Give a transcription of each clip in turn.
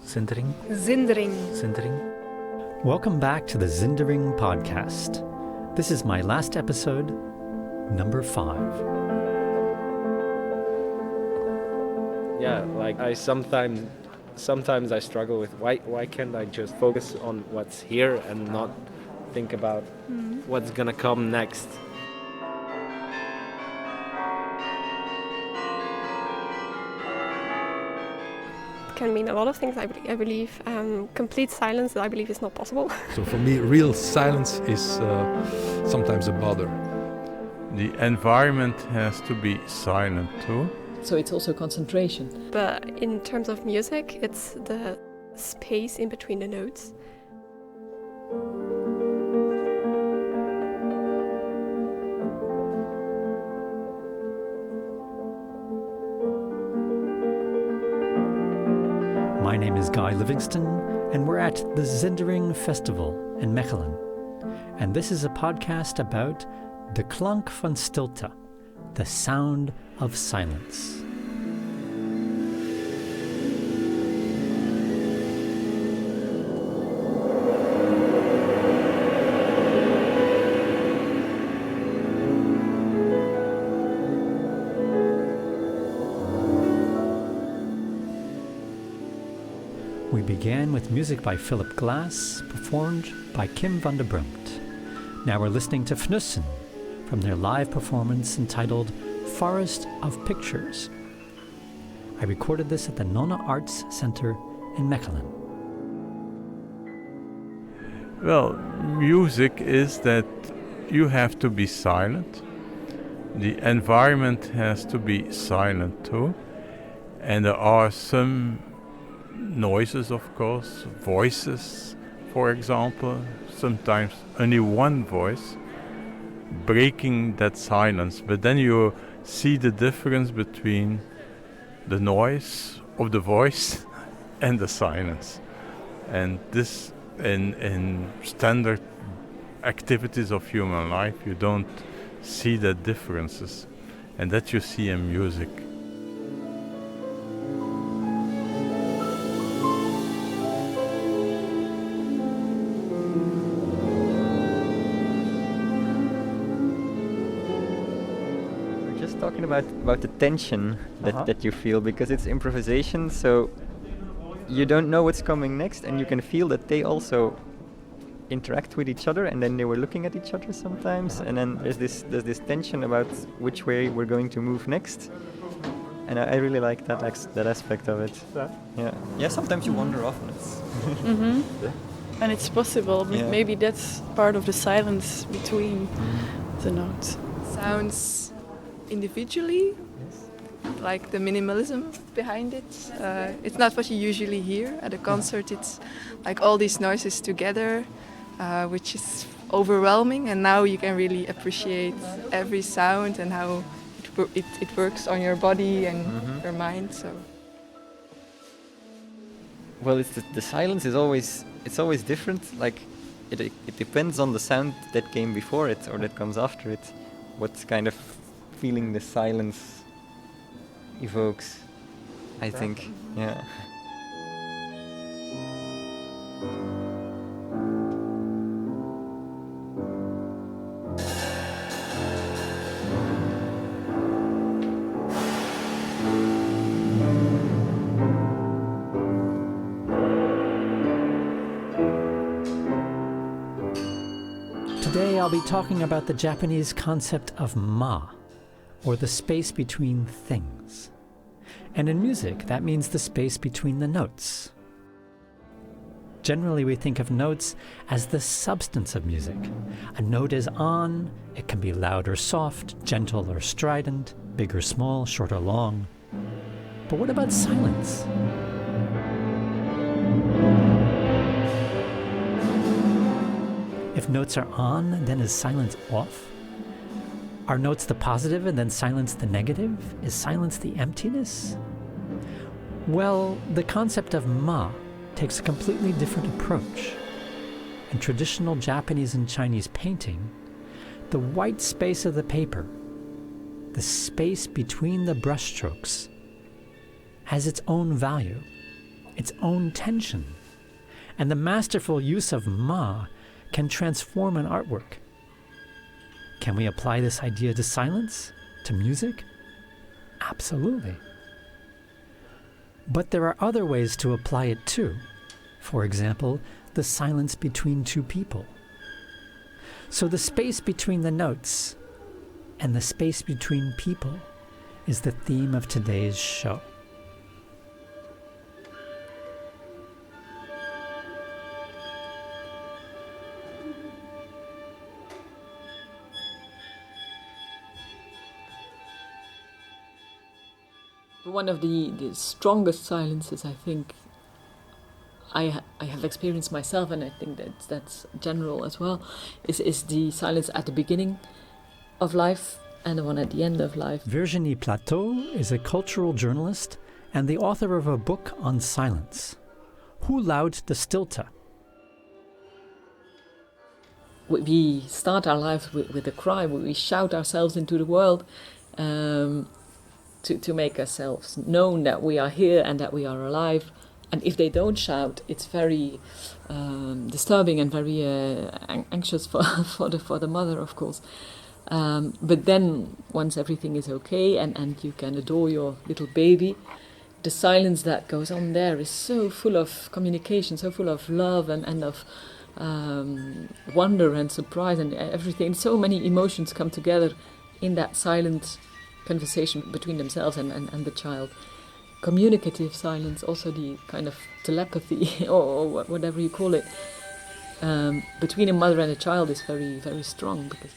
Zindering? Zindering. Zindering. Welcome back to the ZINDERING podcast. This is my last episode, number 5. Yeah, like I sometimes I struggle with why can't I just focus on what's here and not think about what's gonna come next. Can mean a lot of things, I believe. Complete silence, I believe, is not possible. So for me, real silence is sometimes a bother. The environment has to be silent too. So it's also concentration. But in terms of music, it's the space in between the notes. My name is Guy Livingston, and we're at the ZINDERING Festival in Mechelen. And this is a podcast about de klank van stilte, the sound of silence. We began with music by Philip Glass, performed by Kim van der Brempt. Now we're listening to Fnussjen from their live performance entitled Forest of Pictures. I recorded this at the Nonna Arts Center in Mechelen. Well, music is that you have to be silent. The environment has to be silent too. And there are some noises, of course, voices, for example, sometimes only one voice breaking that silence, but then you see the difference between the noise of the voice and the silence. And this in standard activities of human life, you don't see the differences, and that you see in music. Talking about the tension that you feel, because it's improvisation, so you don't know what's coming next, and you can feel that they also interact with each other, and then they were looking at each other sometimes, and then there's this tension about which way we're going to move next, and I really like that aspect of it. Yeah. Sometimes you wander off, and it's And it's possible, but maybe that's part of the silence between the notes. Sounds individually, like the minimalism behind it. It's not what you usually hear at a concert. It's like all these noises together, which is overwhelming, and now you can really appreciate every sound and how it works on your body and your mind. So, well, it's the silence is always different. Like it depends on the sound that came before it or that comes after it. What kind of feeling the silence evokes, I think. Yeah. Today I'll be talking about the Japanese concept of ma, or the space between things. And in music, that means the space between the notes. Generally, we think of notes as the substance of music. A note is on, it can be loud or soft, gentle or strident, big or small, short or long. But what about silence? If notes are on, then is silence off? Are notes the positive and then silence the negative? Is silence the emptiness? Well, the concept of ma takes a completely different approach. In traditional Japanese and Chinese painting, the white space of the paper, the space between the brushstrokes, has its own value. its own tension. And the masterful use of ma can transform an artwork. Can we apply this idea to silence, to music? Absolutely. But there are other ways to apply it too. For example, the silence between two people. So the space between the notes and the space between people is the theme of today's show. One of the strongest silences, I think, I have experienced myself, and I think that's general as well, is the silence at the beginning of life and the one at the end of life. Virginie Platteau is a cultural journalist and the author of a book on silence. Hoe luidt de stilte? We start our lives with a cry, we shout ourselves into the world to make ourselves known that we are here and that we are alive. And if they don't shout, it's very disturbing and very anxious for the mother, of course. But then, once everything is okay and you can adore your little baby, the silence that goes on there is so full of communication, so full of love and of wonder and surprise and everything. So many emotions come together in that silent conversation between themselves and the child. Communicative silence, also the kind of telepathy or whatever you call it, between a mother and a child is very, very strong, because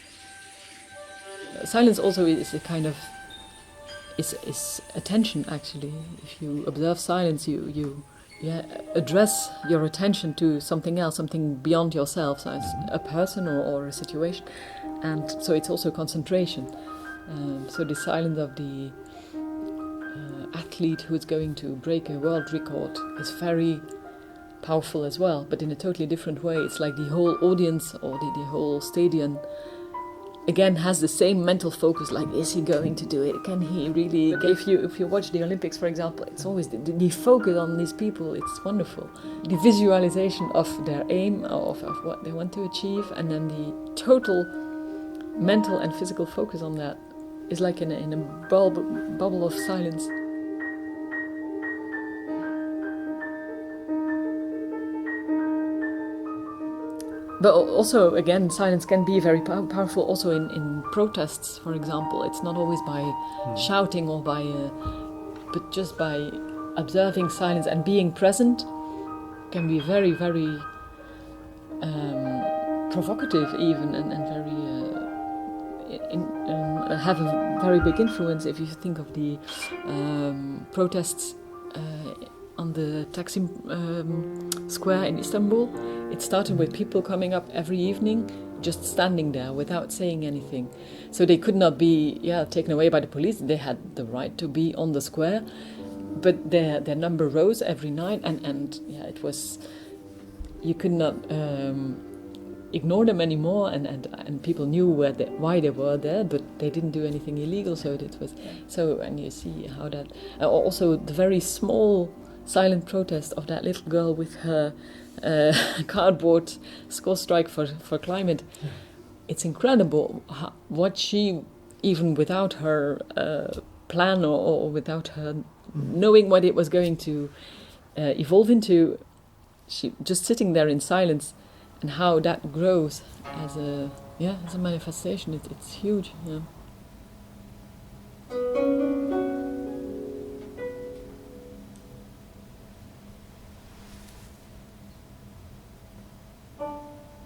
silence also is a kind of is attention. Actually, if you observe silence, you address your attention to something else, something beyond yourself, so it's a person or a situation, and so it's also concentration. So the silence of the athlete who is going to break a world record is very powerful as well, but in a totally different way. It's like the whole audience or the whole stadium again has the same mental focus, like, is he going to do it? Can he really? If you watch the Olympics, for example, it's always the focus on these people. It's wonderful. The visualization of their aim, of what they want to achieve, and then the total mental and physical focus on that is like in a bubble of silence. But also, again, silence can be very powerful also in protests, for example. It's not always by shouting or but just by observing silence and being present can be very, very provocative even, and very have a very big influence. If you think of the protests on the Taksim Square in Istanbul, it started with people coming up every evening, just standing there without saying anything. So they could not be taken away by the police. They had the right to be on the square, but their number rose every night, and it was, you could not ignore them anymore, and people knew why they were there, but they didn't do anything illegal. So it was and you see how that also the very small silent protest of that little girl with her cardboard score strike for climate. It's incredible what she, even without her plan or without her knowing what it was going to evolve into, she just sitting there in silence, and how that grows as a manifestation. It's huge. Yeah.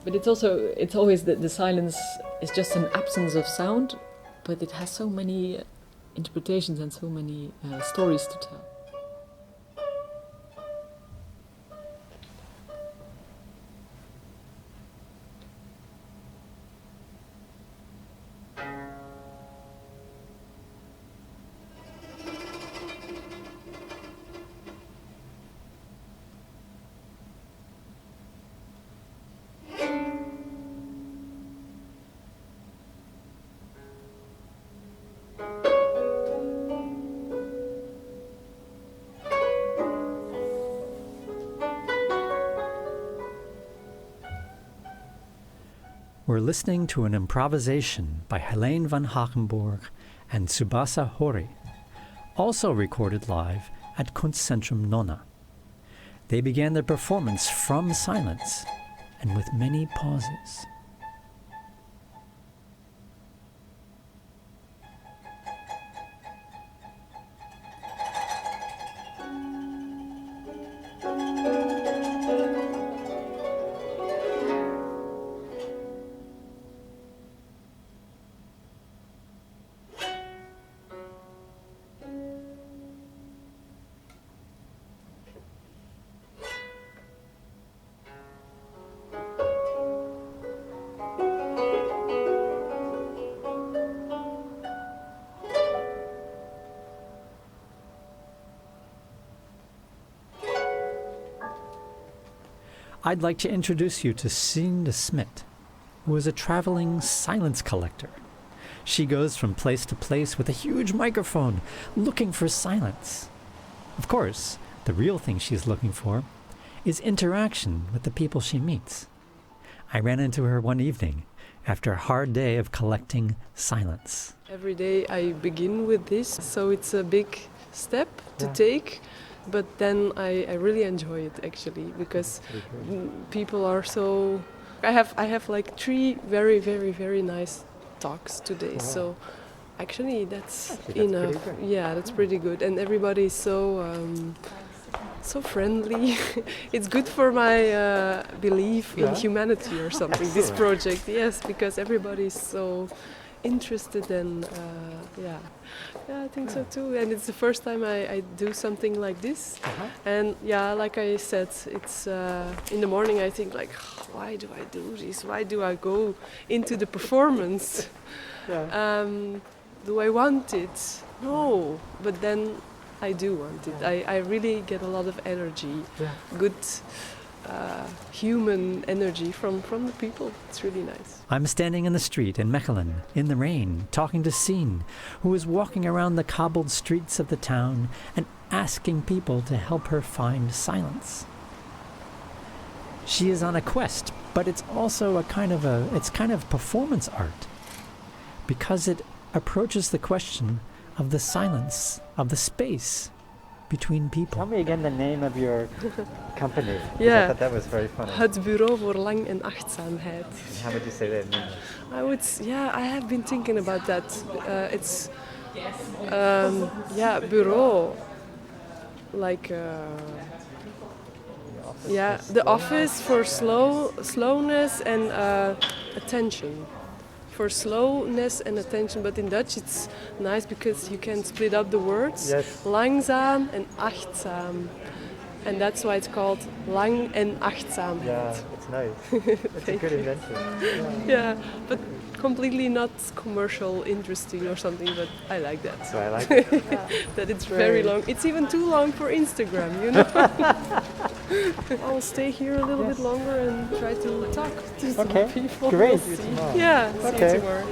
But it's always that the silence is just an absence of sound, but it has so many interpretations and so many stories to tell. We're listening to an improvisation by Heleen van Haegenborgh and Tsubasa Hori, also recorded live at Kunstcentrum Nonna. They began their performance from silence and with many pauses. I'd like to introduce you to Sien de Smet, who is a traveling silence collector. She goes from place to place with a huge microphone, looking for silence. Of course, the real thing she's looking for is interaction with the people she meets. I ran into her one evening after a hard day of collecting silence. Every day I begin with this, so it's a big step to take. But then I really enjoy it actually, because people are so... I have like 3 very, very, very nice talks today. So actually that's enough. Yeah, that's pretty good. And everybody is so friendly. It's good for my belief in humanity or something, this project. Yes, because everybody is so interested and yeah, I think so too. And it's the first time I do something like this. And yeah, like I said, it's in the morning I think like, why do I do this? Why do I go into the performance? Do I want it? No, but then I do want it. I really get a lot of energy, good human energy from the people. It's really nice. I'm standing in the street in Mechelen, in the rain, talking to Sien, who is walking around the cobbled streets of the town and asking people to help her find silence. She is on a quest, but it's also kind of performance art, because it approaches the question of the silence, of the space between people. Tell me again the name of your company. Yeah. I thought that was very funny. Het Bureau voor Lang en Achtzaamheid. How would you say that in English? I have been thinking about that. It's bureau, like the office for slowness and attention. For slowness and attention, but in Dutch it's nice because you can split up the words. Langzaam and achtzaam. And that's why it's called Lang en Achtzaamheid. Yeah, it's nice. It's a good invention. Yeah, but completely not commercial, interesting or something, but I like that. So I like it. That it's very long. It's even too long for Instagram, you know? I'll stay here a little bit longer and try to talk to some people. Great. See you tomorrow.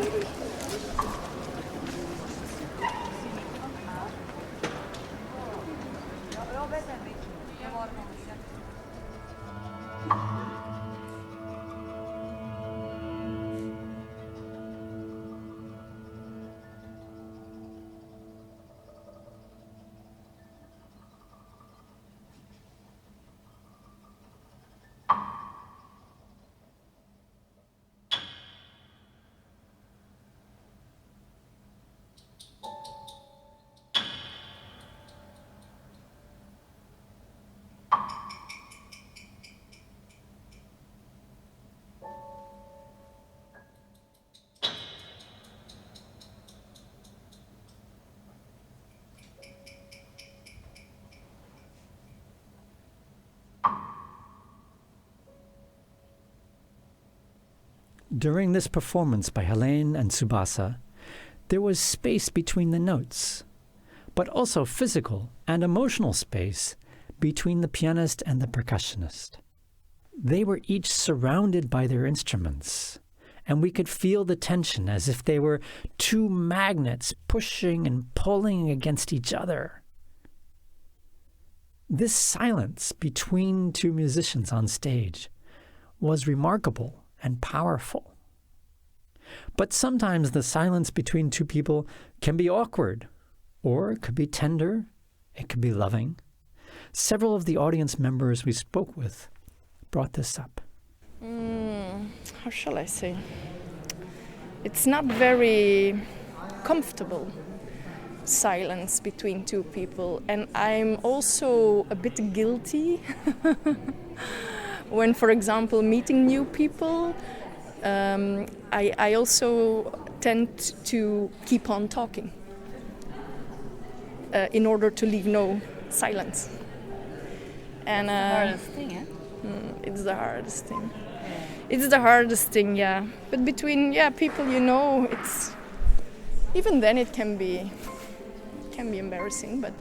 During this performance by Heleen and Tsubasa, there was space between the notes, but also physical and emotional space between the pianist and the percussionist. They were each surrounded by their instruments, and we could feel the tension as if they were 2 magnets pushing and pulling against each other. This silence between 2 musicians on stage was remarkable and powerful. But sometimes the silence between two people can be awkward, or it could be tender, it could be loving. Several of the audience members we spoke with brought this up. How shall I say? It's not very comfortable, silence between two people, and I'm also a bit guilty when, for example, meeting new people. I also tend to keep on talking in order to leave no silence. And it's the hardest thing, eh? It's the hardest thing. It's the hardest thing, yeah. But between people, it's even then it can be embarrassing, but.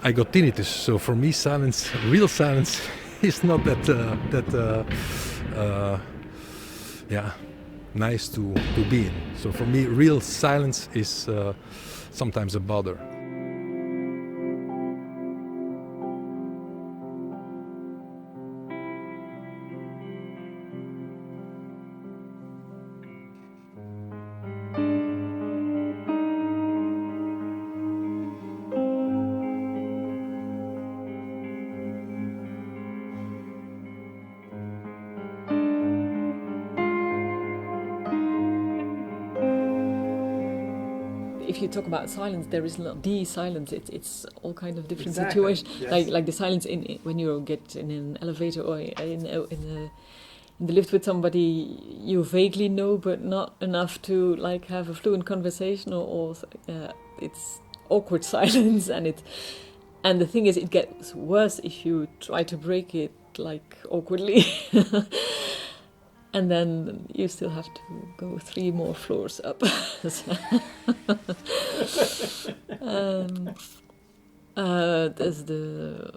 I got tinnitus, so for me, silence, real silence, is not nice to be in. So for me, real silence is sometimes a bother. If you talk about silence, there is not the silence. It's all kind of different Exactly. situations. Yes. Like the silence when you get in an elevator or in the lift with somebody you vaguely know, but not enough to like have a fluent conversation, or it's awkward silence, and the thing is, it gets worse if you try to break it like awkwardly. And then you still have to go 3 more floors up. There's the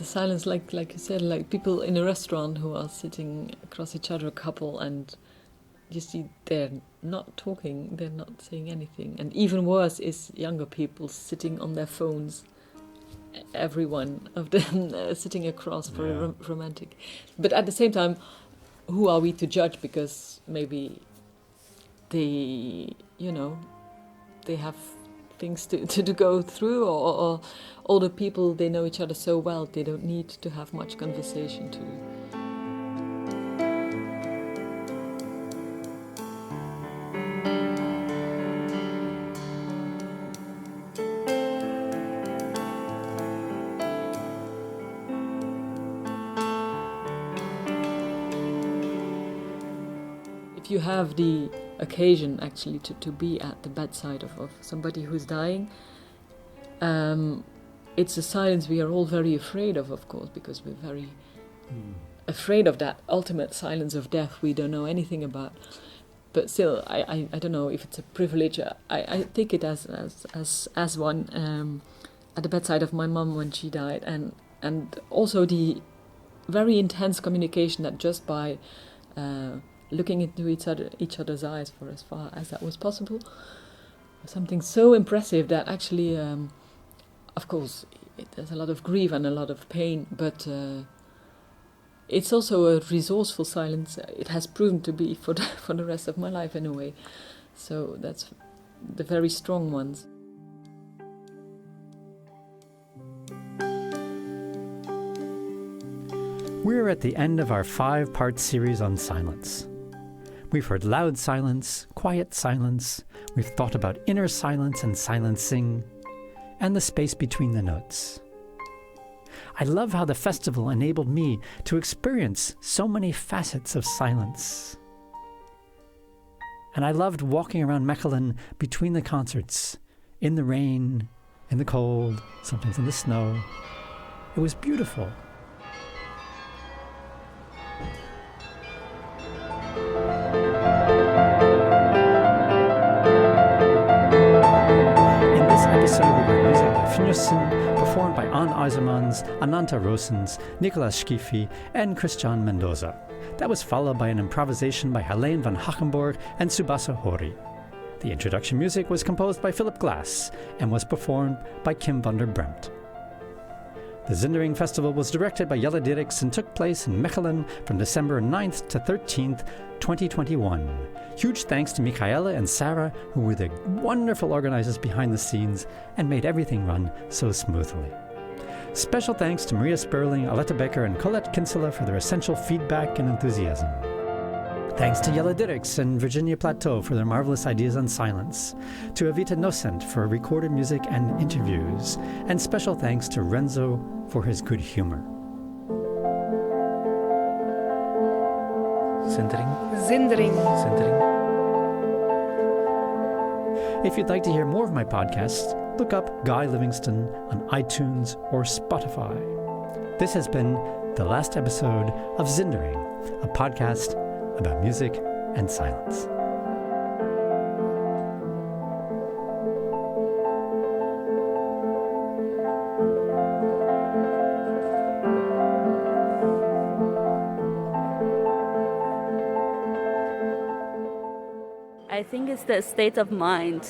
silence, like you said, like people in a restaurant who are sitting across each other, a couple, and you see they're not talking, they're not saying anything. And even worse is younger people sitting on their phones. Every one of them sitting across for a romantic. But at the same time, who are we to judge? Because maybe they have things to go through, or older people, they know each other so well, they don't need to have much conversation to. You have the occasion actually to be at the bedside of somebody who's dying. It's a silence we are all very afraid of course, because we're very afraid of that ultimate silence of death we don't know anything about. But still, I don't know if it's a privilege. I take it as one at the bedside of my mum when she died, and also the very intense communication that just by looking into each other's eyes for as far as that was possible, something so impressive that actually, of course, there's a lot of grief and a lot of pain, but it's also a resourceful silence. It has proven to be for the rest of my life in a way. So that's the very strong ones. We're at the end of our 5-part series on silence. We've heard loud silence, quiet silence, we've thought about inner silence and silencing, and the space between the notes. I love how the festival enabled me to experience so many facets of silence. And I loved walking around Mechelen between the concerts, in the rain, in the cold, sometimes in the snow. It was beautiful. episode, we heard music by Fnussjen, performed by Anne Eisermans, Ananta Rosens, Nicolas Schiffi, and Christian Mendoza. That was followed by an improvisation by Heleen van Haegenborgh and Tsubasa Hori. The introduction music was composed by Philip Glass and was performed by Kim van der Brempt. The Zindering Festival was directed by Jelle Dirks and took place in Mechelen from December 9th to 13th, 2021. Huge thanks to Michaela and Sarah, who were the wonderful organizers behind the scenes and made everything run so smoothly. Special thanks to Maria Sperling, Aletta Becker, and Colette Kinsella for their essential feedback and enthusiasm. Thanks to Jelle Dirks and Virginie Platteau for their marvelous ideas on silence, to Avita Nocent for recorded music and interviews, and special thanks to Renzo for his good humor. Zindering. Zindering. Zindering. If you'd like to hear more of my podcasts, look up Guy Livingston on iTunes or Spotify. This has been the last episode of Zindering, a podcast about music and silence. I think it's the state of mind,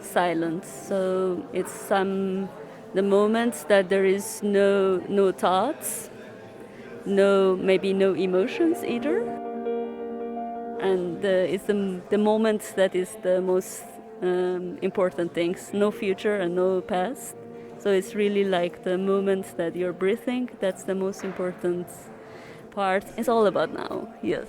silence. So it's the moments that there is no thoughts, maybe no emotions either. And it's the moments that is the most important things. No future and no past. So it's really like the moments that you're breathing. That's the most important part. It's all about now. Yes.